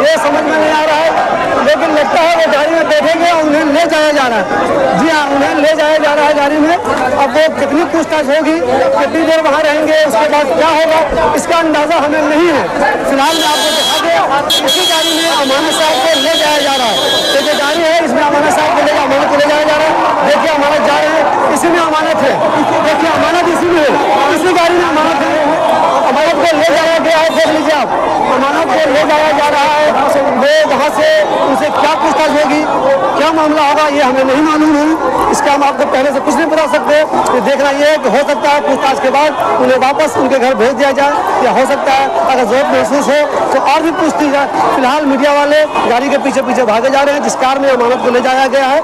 ये समझ में नहीं आ रहा है, लेकिन लगता है वो गाड़ी में बैठेंगे और उन्हें ले जाया जा रहा है। जी हाँ, उन्हें ले जाया जा रहा है गाड़ी में। अब वो कितनी पूछताछ होगी, कितनी देर वहाँ रहेंगे, उसके बाद क्या होगा, इसका अंदाजा हमें नहीं है। फिलहाल मैं आपको दिखा दे, इसी गाड़ी में अमानत साहब को ले जाया जा रहा है। तो जो गाड़ी है इसमें अमानत साहब को अमानत को ले जाया जा रहा है। देखिए अमानत जा रहे हैं, इसी में अमानत है। देखिए अमानत इसी में है, इसी गाड़ी में अमानत है। अमानत को ले जाया गया है, देख लीजिए आप, अमानत को ले जाया जा रहा है। वो वहाँ से उनसे क्या पूछताछ होगी, क्या मामला होगा, ये हमें नहीं मालूम है। इसका हम आपको पहले से कुछ नहीं बता सकते। देखना ये है कि हो सकता है पूछताछ के बाद उन्हें वापस उनके घर भेज दिया जाए, या हो सकता है अगर जरूरत महसूस हो तो और भी पूछती जाए। फिलहाल मीडिया वाले गाड़ी के पीछे पीछे भागे जा रहे हैं, जिस कार में अमानत को ले जाया गया है।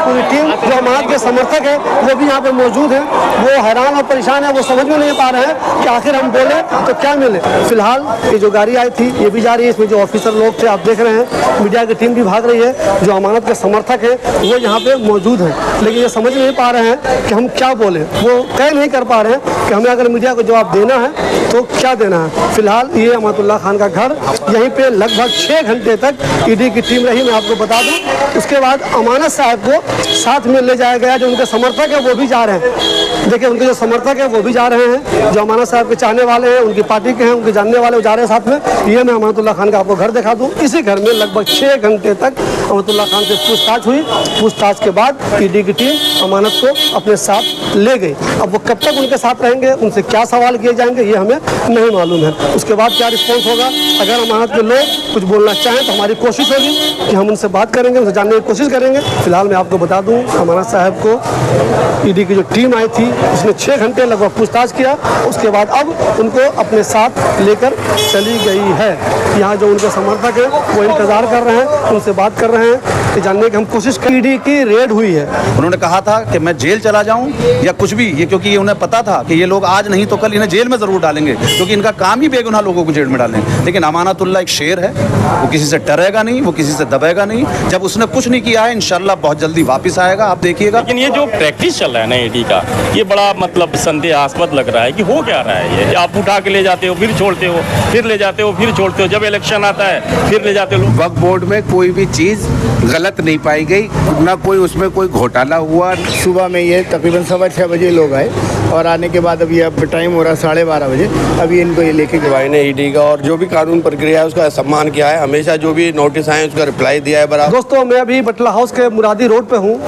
पूरी टीम जो अमानत के समर्थक है वो भी यहाँ पे मौजूद है। वो हैरान और परेशान है, वो समझ में नहीं पा रहे हैं कि आखिर हम बोले तो क्या मिले। फिलहाल ये जो गाड़ी आई थी ये भी जा रही है, इसमें जो ऑफिसर लोग थे आप देख रहे हैं, मीडिया की टीम भी भाग रही है। जो अमानत के समर्थक है वो यहाँ पे मौजूद है, लेकिन ये समझ नहीं पा रहे हैं कि हम क्या बोले। वो तय नहीं कर पा रहे हैं कि हमें अगर मीडिया को जवाब देना है तो क्या देना है। फिलहाल ये अमानतुल्लाह खान का घर, यहीं पे लगभग 6 घंटे तक ईडी की टीम रही, मैं आपको बता दूं। उसके बाद अमानत साहब को साथ में ले जाया गया। जो उनके समर्थक है वो भी जा रहे हैं। देखिए उनके जो समर्थक है वो भी जा रहे हैं, जो अमानत साहब के चाहने वाले हैं, उनकी पार्टी के हैं, उनके जानने वाले वो जा रहे हैं साथ में। ये मैं अमानतुल्लाह खान का आपको घर दिखा दूं। इसी घर में लगभग 6 घंटे तक अमानतुल्लाह खान से पूछताछ हुई। पूछताछ के बाद ईडी की टीम अमानत को अपने साथ ले गई। अब वो कब तक उनके साथ रहेंगे, उनसे क्या सवाल किए जाएंगे, ये हमें नहीं मालूम है। उसके बाद क्या रिस्पॉन्स होगा, अगर अमानत के लोग कुछ बोलना चाहें तो हमारी कोशिश होगी कि हम उनसे बात करेंगे, उनसे जानने की कोशिश करेंगे। फिलहाल मैं आपको बता दूं, अमानत साहब को ईडी की जो टीम आई थी उसने 6 घंटे लगभग पूछताछ किया। उसके बाद अब उनको अपने साथ लेकर चली गई है। यहाँ जो उनके समर्थक हैं वो इंतजार कर रहे हैं, उनसे बात कर रहे हैं कि जानने की हम कोशिश कर। ईडी की रेड हुई है। उन्होंने कहा था कि मैं जेल चला जाऊं या कुछ भी, ये क्योंकि ये उन्हें पता था कि ये लोग आज नहीं तो कल इन्हें जेल में जरूर डालेंगे, क्योंकि इनका काम ही बेगुनाह लोगों को जेल में डालें। लेकिन अमानतुल्लाह एक शेर है, वो किसी से डरेगा नहीं, वो किसी से दबेगा नहीं। जब उसने कुछ नहीं किया है इंशाल्लाह बहुत जल्दी वापस आएगा, आप देखिएगा। लेकिन ये जो प्रैक्टिस चल रहा है ना ईडी का, ये बड़ा मतलब संदेहास्पद लग रहा है कि हो क्या रहा है। ये आप उठा के ले जाते हो, फिर छोड़ते हो, फिर ले जाते हो, फिर छोड़ते हो, जब इलेक्शन आता है फिर ले जाते हो। वक्फ बोर्ड में कोई भी चीज़ गलत नहीं पाई गई, ना कोई उसमें कोई घोटाला हुआ। सुबह में ये तकरीबन 6:15 बजे लोग आए और आने के बाद अभी अब टाइम हो रहा है 12:30 बजे। अभी इनको ये लेके भाई ने ईडी का और जो भी कानून प्रक्रिया है उसका सम्मान किया है, हमेशा जो भी नोटिस आए उसका रिप्लाई दिया है बराबर। दोस्तों मैं अभी बटला हाउस के मुरादी रोड पे हूँ।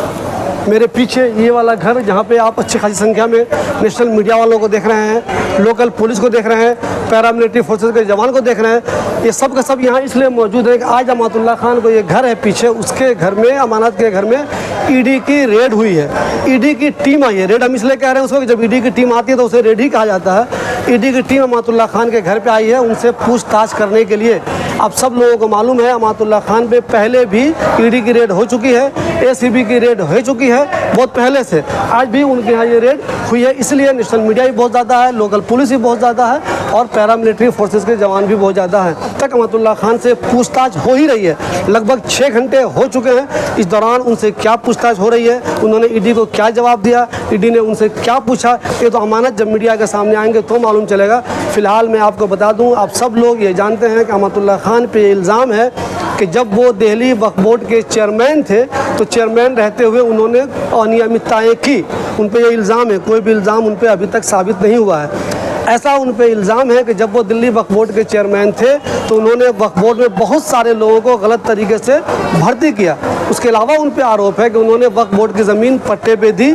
मेरे पीछे ये वाला घर जहाँ पे आप अच्छी खासी संख्या में नेशनल मीडिया वालों को देख रहे हैं, लोकल पुलिस को देख रहे हैं, पैरामिलिट्री फोर्सेस के जवान को देख रहे हैं। ये सब का सब यहाँ इसलिए मौजूद है कि आज अमानतुल्लाह खान को ये घर है पीछे, उसके घर में, अमानत के घर में ईडी की रेड हुई है। ईडी की टीम आई है। रेड हम इसलिए कह रहे हैं उसको कि जब ईडी की टीम आती है तो उसे रेड ही कहा जाता है। ईडी की टीम अमानतुल्लाह खान के घर पे आई है उनसे पूछताछ करने के लिए। अब सब लोगों को मालूम है अमानतुल्लाह खान पे पहले भी ईडी की रेड हो चुकी है, एसीबी की रेड हो चुकी है बहुत पहले से। आज भी उनके यहाँ ये रेड हुई है, इसलिए नेशनल मीडिया भी बहुत ज़्यादा है, लोकल पुलिस भी बहुत ज़्यादा है और पैरामिलिट्री फोर्सेस के जवान भी बहुत ज़्यादा हैं। तक अमानतुल्लाह खान से पूछताछ हो ही रही है। लगभग 6 घंटे हो चुके हैं। इस दौरान उनसे क्या पूछताछ हो रही है, उन्होंने ईडी को क्या जवाब दिया, ईडी ने उनसे क्या पूछा, ये तो अमानत जब मीडिया के सामने आएंगे तो मालूम चलेगा। फिलहाल मैं आपको बता दूं, आप सब लोग ये जानते हैं कि अमानतुल्लाह खान पे इल्ज़ाम है कि जब वो दिल्ली वक्फ बोर्ड के चेयरमैन थे तो चेयरमैन रहते हुए उन्होंने अनियमितताएँ की। उन पर यह इल्ज़ाम है। कोई भी इल्ज़ाम उन पर अभी तक साबित नहीं हुआ है। ऐसा उन पे इल्ज़ाम है कि जब वो दिल्ली वक्फ बोर्ड के चेयरमैन थे तो उन्होंने वक्फ बोर्ड में बहुत सारे लोगों को गलत तरीके से भर्ती किया। उसके अलावा उन पे आरोप है कि उन्होंने वक्फ बोर्ड की ज़मीन पट्टे पे दी,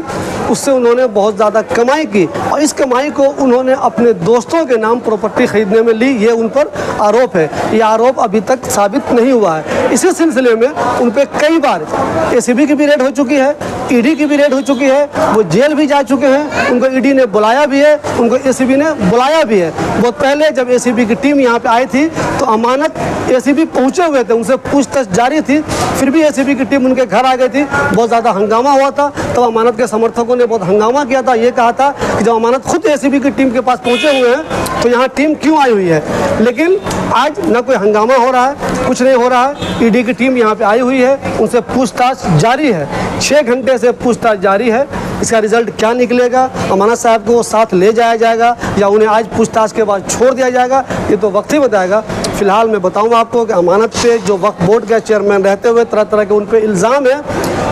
उससे उन्होंने बहुत ज़्यादा कमाई की और इस कमाई को उन्होंने अपने दोस्तों के नाम प्रॉपर्टी ख़रीदने में ली। ये उन पर आरोप है। ये आरोप अभी तक साबित नहीं हुआ है। इसी सिलसिले में उन पर कई बार एसीबी की भी रेड हो चुकी है, ईडी की भी रेड हो चुकी है, वो जेल भी जा चुके हैं। उनको ईडी ने बुलाया भी है, उनको एसीबी ने बुलाया भी है। बहुत पहले जब एसीबी की टीम यहाँ पे आई थी तो अमानत एसीबी पहुँचे हुए थे, उनसे पूछताछ जारी थी, फिर भी एसीबी की टीम उनके घर आ गई थी। बहुत ज़्यादा हंगामा हुआ था। तब अमानत के समर्थकों ने बहुत हंगामा किया था। ये कहा था कि जब अमानत खुद एसीबी की टीम के पास पहुँचे हुए हैं तो यहाँ टीम क्यों आई हुई है। लेकिन आज ना कोई हंगामा हो रहा है, कुछ नहीं हो रहा है। ईडी की टीम यहाँ पे आई हुई है, उनसे पूछताछ जारी है। 6 घंटे से पूछताछ जारी है। इसका रिजल्ट क्या निकलेगा, अमानत साहब को साथ ले जाया जाएगा या उन्हें आज पूछताछ के बाद छोड़ दिया जाएगा, ये तो वक्त ही बताएगा। फिलहाल मैं बताऊँ आपको कि अमानत पे जो वक्फ बोर्ड के चेयरमैन रहते हुए तरह तरह के उन पर इल्ज़ाम है,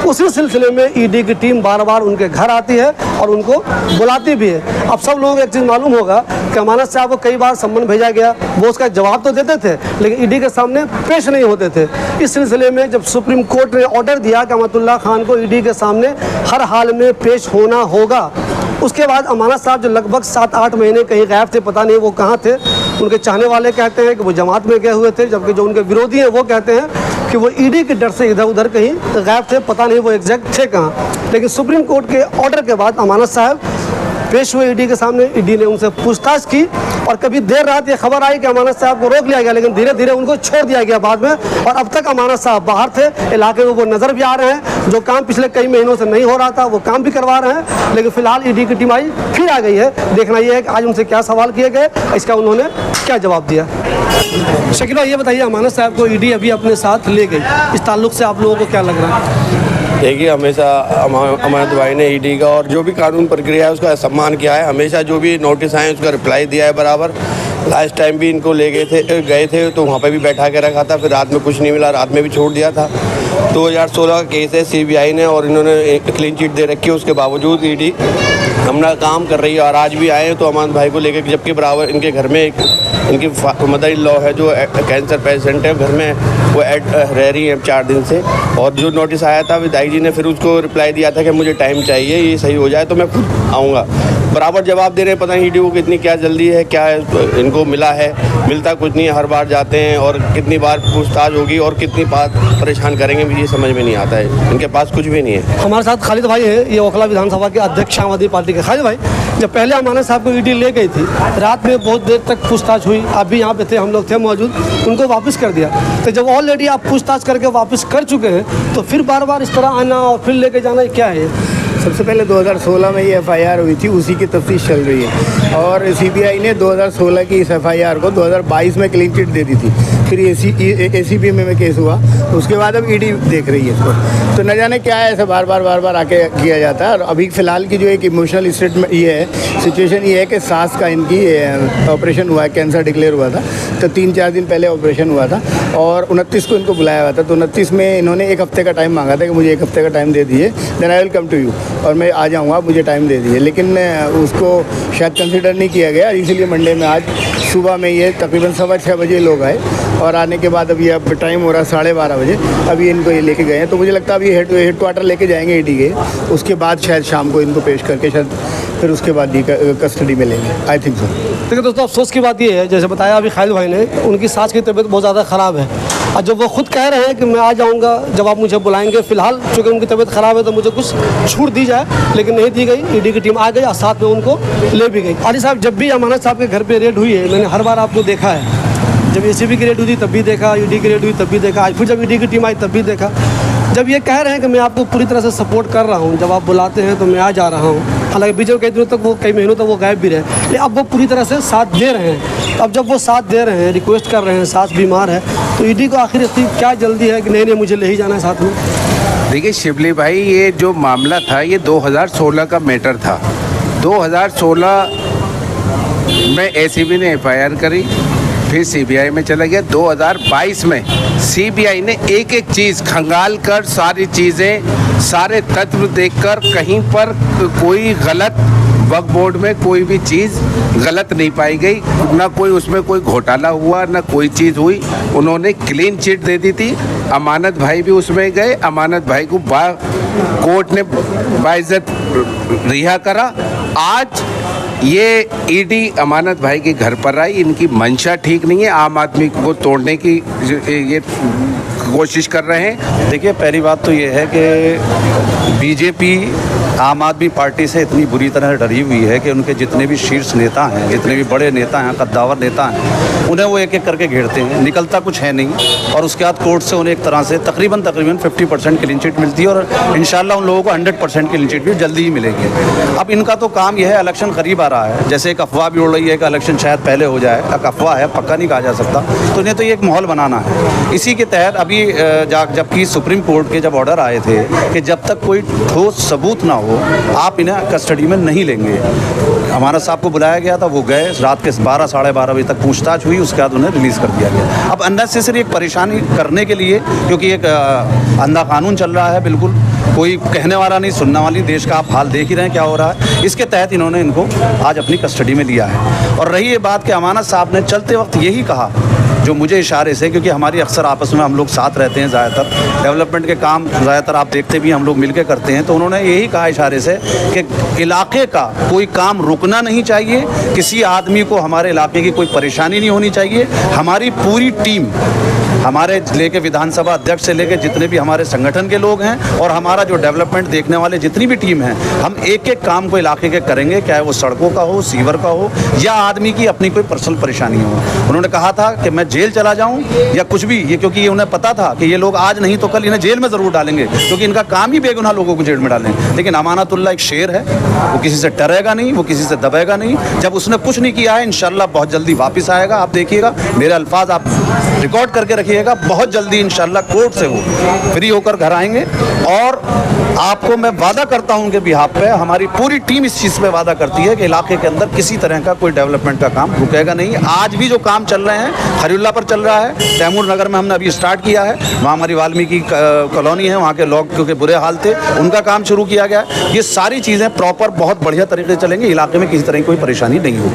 उसी सिलसिले में ईडी की टीम बार बार उनके घर आती है और उनको बुलाती भी है। अब सब लोगों को एक चीज़ मालूम होगा कि अमानत साहब को कई बार सम्मन भेजा गया, वो उसका जवाब तो देते थे लेकिन ईडी के सामने पेश नहीं होते थे। इस सिलसिले में जब सुप्रीम कोर्ट ने ऑर्डर दिया कि अमानतुल्लाह खान को ईडी के सामने हर हाल में पेश होना होगा, उसके बाद अमानत साहब जो लगभग 7-8 महीने कहीं गायब थे, पता नहीं वो कहाँ थे। उनके चाहने वाले कहते हैं कि वो जमात में गए हुए थे, जबकि जो उनके विरोधी हैं वो कहते हैं कि वो ईडी के डर से इधर उधर कहीं गायब थे, पता नहीं वो एग्जैक्ट थे कहाँ। लेकिन सुप्रीम कोर्ट के ऑर्डर के बाद अमानत साहब पेश हुए ईडी के सामने। ईडी ने उनसे पूछताछ की और कभी देर रात ये खबर आई कि अमानत साहब को रोक लिया गया, लेकिन धीरे धीरे उनको छोड़ दिया गया बाद में। और अब तक अमानत साहब बाहर थे, इलाके में वो नज़र भी आ रहे हैं। जो काम पिछले कई महीनों से नहीं हो रहा था वो काम भी करवा रहे हैं। लेकिन फिलहाल ईडी की टीम आई फिर आ गई है। देखना ये है कि आज उनसे क्या सवाल किए गए, इसका उन्होंने क्या जवाब दिया। शकील भाई ये बताइए, अमानत साहब को ईडी अभी अपने साथ ले गई, इस ताल्लुक से आप लोगों को क्या लग रहा है? देखिए, हमेशा अमानत भाई ने ईडी का और जो भी कानून प्रक्रिया है उसका सम्मान किया है। हमेशा जो भी नोटिस आए उसका रिप्लाई दिया है बराबर। लास्ट टाइम भी इनको ले गए थे तो वहाँ पे भी बैठा के रखा था, फिर रात में कुछ नहीं मिला, रात में भी छोड़ दिया था। 2016 का केस है सीबीआई ने और इन्होंने क्लीन चिट दे रखी है, उसके बावजूद ईडी अपना काम कर रही है। और आज भी आए हैं तो अमानत भाई को लेकर, जबकि बराबर इनके घर में इनकी मदर इन लॉ है जो कैंसर पेशेंट है, घर में वो रह रही है 4 दिन से। और जो नोटिस आया था विधायक जी ने फिर उसको रिप्लाई दिया था कि मुझे टाइम चाहिए, ये सही हो जाए तो मैं खुद आऊँगा। बराबर जवाब दे रहे हैं, पता नहीं ईडी को कितनी क्या जल्दी है, क्या है इनको मिला है, मिलता कुछ नहीं है। हर बार जाते हैं और कितनी बार पूछताछ होगी और कितनी बार परेशान करेंगे भी ये समझ में नहीं आता है। इनके पास कुछ भी नहीं है। हमारे साथ खालिद भाई हैं, ये ओखला विधानसभा के अध्यक्ष आम आदमी पार्टी के। खालिद भाई, जब पहले अमानत साहब को ईडी ले गई थी, रात में बहुत देर तक पूछताछ हुई, आप भी यहाँ पे थे, हम लोग थे मौजूद, उनको वापस कर दिया। तो जब ऑलरेडी आप पूछताछ करके वापस कर चुके हैं तो फिर बार बार इस तरह आना और फिर लेके जाना क्या है? सबसे पहले 2016 में ये एफआईआर हुई थी, उसी की तफ्तीश चल रही है। और सीबीआई ने 2016 की इस एफआईआर को 2022 में क्लीन चिट दे दी थी। फिर एसीबी में केस हुआ, उसके बाद अब ईडी देख रही है इसको। तो न जाने क्या है, ऐसे बार बार आके किया जाता है। और अभी फ़िलहाल की जो एक इमोशनल स्टेट में ये है, सिचुएशन ये है कि सास का इनकी ऑपरेशन हुआ है, कैंसर डिक्लेयर हुआ था, तो 3-4 दिन पहले ऑपरेशन हुआ था और 29 को इनको बुलाया हुआ था। तो 29 में इन्होंने 1 हफ्ते का टाइम मांगा था कि मुझे 1 हफ्ते का टाइम दे दिए, then I will come to you, और मैं आ जाऊँगा, मुझे टाइम दे दिए। लेकिन उसको शायद कंसिडर नहीं किया गया, इसीलिए मंडे में आज सुबह में ये तकरीबन 6:15 बजे लोग आए और आने के बाद अभी अब टाइम हो रहा है 12:30 बजे, अभी इनको ये लेके गए हैं। तो मुझे लगता है अभी हेड क्वार्टर लेके जाएंगे ईडी के, उसके बाद शायद शाम को इनको पेश करके शायद फिर उसके बाद कस्टडी में लेंगे, आई थिंक सो। देखिए दोस्तों, अफसोस की बात ये है, जैसे बताया अभी खालिद भाई ने, उनकी सास की तबीयत बहुत ज़्यादा ख़राब है और जब वो खुद कह रहे हैं कि मैं आ जाऊंगा जब आप मुझे बुलाएंगे, फ़िलहाल चूँकि उनकी तबीयत ख़राब है तो मुझे कुछ छूट दी जाए, लेकिन नहीं दी गई। ईडी की टीम आ गई और साथ में उनको ले भी गई। आरिफ साहब, जब भी अमानत साहब के घर पर रेड हुई है, मैंने हर बार आपको देखा है, जब एसीबी की रेड हुई तब भी देखा, ईडी की रेड हुई तब भी देखा, आज फिर जब ईडी की टीम आई तब भी देखा। जब ये कह रहे हैं कि मैं आपको पूरी तरह से सपोर्ट कर रहा हूँ, जब आप बुलाते हैं तो मैं आ जा रहा हूँ, हालांकि बीच में कई दिनों तक वो, कई महीनों तक वो गायब भी रहे, लेकिन अब वो पूरी तरह से साथ दे रहे हैं। अब जब वो साथ दे रहे हैं, रिक्वेस्ट कर रहे हैं, सास बीमार है, तो ईडी को आखिर इतनी क्या जल्दी है कि नहीं मुझे ले ही जाना है साथ में? देखिए शिवली भाई, ये जो मामला था ये 2016 का मैटर था। 2016 में एसीबी ने एफआईआर करी, फिर सीबीआई में चला गया। 2022 में सीबीआई ने एक एक चीज़ खंगाल कर, सारी चीज़ें, सारे तत्व देखकर कहीं पर कोई गलत, वक्फ बोर्ड में कोई भी चीज़ गलत नहीं पाई गई, ना कोई उसमें कोई घोटाला हुआ, ना कोई चीज़ हुई। उन्होंने क्लीन चिट दे दी थी। अमानत भाई भी उसमें गए, अमानत भाई को कोर्ट ने बाइज्जत रिहा करा। आज ये ईडी अमानत भाई के घर पर आई, इनकी मंशा ठीक नहीं है, आम आदमी को तोड़ने की ये कोशिश कर रहे हैं। देखिए, पहली बात तो ये है कि बीजेपी आम आदमी पार्टी से इतनी बुरी तरह डरी हुई है कि उनके जितने भी शीर्ष नेता हैं, जितने भी बड़े नेता हैं, कद्दावर नेता हैं, उन्हें वो एक एक करके घेरते हैं, निकलता कुछ है नहीं। और उसके बाद कोर्ट से उन्हें एक तरह से तकरीबन 50% क्लीन चिट मिलती है और इंशाल्लाह उन लोगों को 100% क्लीन चिट भी जल्दी ही मिलेगी। अब इनका तो काम यह है, इलेक्शन करीब आ रहा है, जैसे एक अफवाह भी उड़ रही है कि इलेक्शन शायद पहले हो जाए, एक अफवाह है, पक्का नहीं कहा जा सकता, तो इन्हें तो ये एक माहौल बनाना है। इसी के तहत अभी जबकि सुप्रीम कोर्ट के जब ऑर्डर आए थे कि जब तक कोई ठोस सबूत ना हो आप इन्हें कस्टडी में नहीं लेंगे, अमानत साहब को बुलाया गया था, वो गए, रात के 12 साढ़े 12 बजे तक पूछताछ हुई, उसके बाद उन्हें रिलीज़ कर दिया गया। अब अननेसेसरी एक परेशानी करने के लिए, क्योंकि एक अंधा कानून चल रहा है, बिल्कुल कोई कहने वाला नहीं, सुनने वाली, देश का आप हाल देख ही रहे हैं क्या हो रहा है, इसके तहत इन्होंने इनको आज अपनी कस्टडी में लिया है। और रही ये बात कि अमानत साहब ने चलते वक्त यही कहा, जो मुझे इशारे से, क्योंकि हमारी अक्सर आपस में हम लोग साथ रहते हैं, ज़्यादातर डेवलपमेंट के काम ज़्यादातर आप देखते भी हम लोग मिलकर करते हैं, तो उन्होंने यही कहा इशारे से कि इलाके का कोई काम रुकना नहीं चाहिए, किसी आदमी को हमारे इलाके की कोई परेशानी नहीं होनी चाहिए। हमारी पूरी टीम, हमारे लेके विधानसभा अध्यक्ष से लेके जितने भी हमारे संगठन के लोग हैं और हमारा जो डेवलपमेंट देखने वाले जितनी भी टीम है, हम एक एक काम को इलाके के करेंगे, चाहे वो सड़कों का हो, सीवर का हो, या आदमी की अपनी कोई पर्सनल परेशानी हो। उन्होंने कहा था कि मैं जेल चला जाऊं या कुछ भी, ये क्योंकि उन्हें पता था कि ये लोग आज नहीं तो कल इन्हें जेल में ज़रूर डालेंगे, क्योंकि इनका काम ही बेगुनाह लोगों को जेल में डालें। लेकिन अमानतुल्लाह एक शेर है, वो किसी से डरेगा नहीं, वो किसी से दबेगा नहीं। जब उसने कुछ नहीं किया है, इंशाल्लाह बहुत जल्दी वापस आएगा। आप देखिएगा, मेरे अल्फाज आप रिकॉर्ड करके रखिएगा, बहुत जल्दी इंशाल्लाह कोर्ट से वो फ्री होकर घर आएंगे। और आपको मैं वादा करता हूं उनके बिहाफ पे, हमारी पूरी टीम इस चीज़ पे वादा करती है कि इलाके के अंदर किसी तरह का कोई डेवलपमेंट का काम रुकेगा नहीं। आज भी जो काम चल रहे हैं खरीउल्ला पर चल रहा है, तैमूर नगर में हमने अभी स्टार्ट किया है, वहाँ हमारी वाल्मीकि कॉलोनी है, वहाँ के लोग क्योंकि बुरे हाल थे, उनका काम शुरू किया गया है। ये सारी चीज़ें प्रॉपर बहुत बढ़िया तरीके से चलेंगी, इलाके में किसी तरह की कोई परेशानी नहीं होगी।